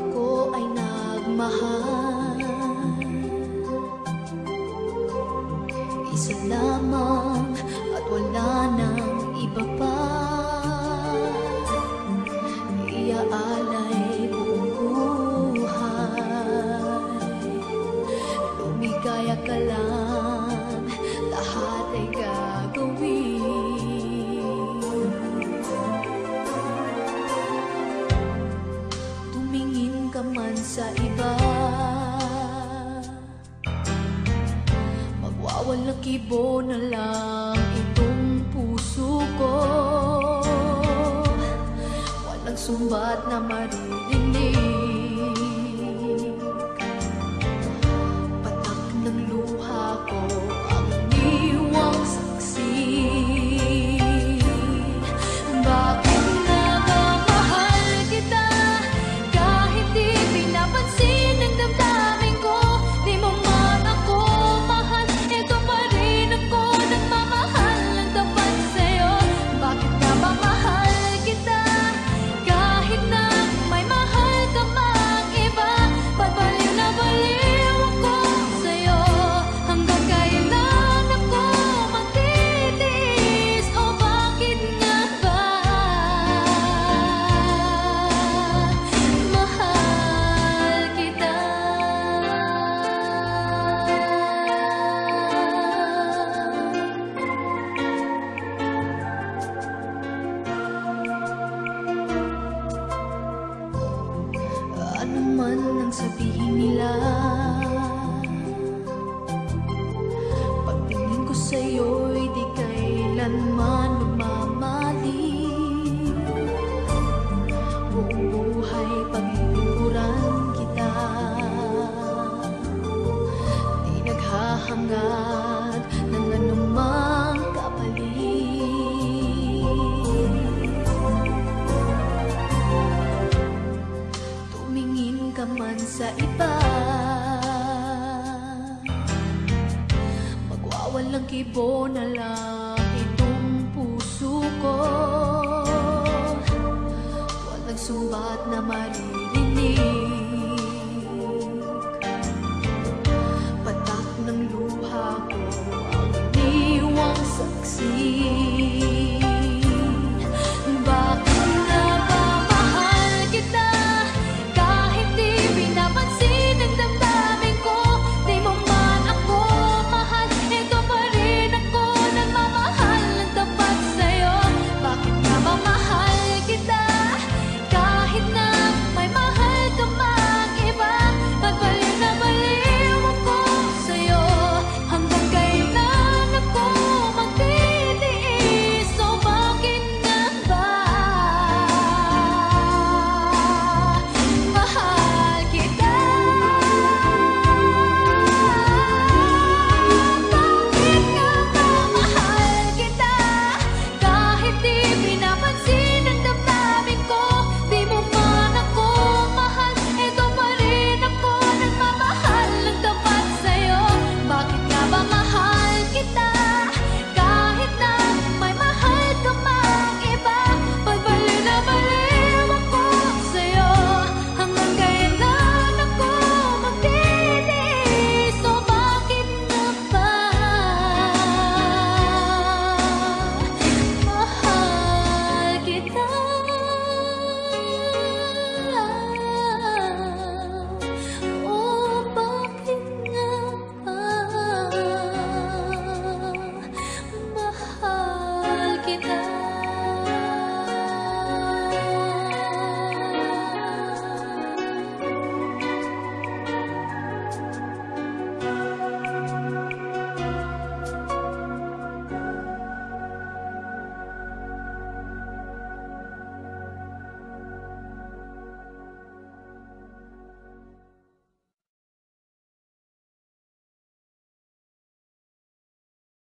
ako ay nagmahal, isa lamang at wala nang iba pa. Iaalay buong buhay, lumigaya ka lang, lahat ay gagawin. Tumingin ka man sa iba, magwawalang kibo na lang itong puso ko. Walang sumbat na maririnig, patak ng luha ko ang iniwang saksi. Bakit nagmamahal kita kahit di pinapansin ang damdamin ko? Di mo man ako mahal, eto pa rin ako nagmamahal ng tapat sa'yo. Bakit na ba mahal kita kahit na may mahal ka mang iba? Babaliw na baliw ako sa'yo, hanggang kailan ako magtitiis? O bakit nga ba mahal kita? Ano man ang sabihin nila, pagtingin ko sa'yo'y di kailanman magmamali. Buong buhay paglilingkuran kita, di naghahangad ng anumang kapalit. Tumingin ka man sa iba, magwawalang kibo na lang itong puso ko. Walang sumbat na maririnig,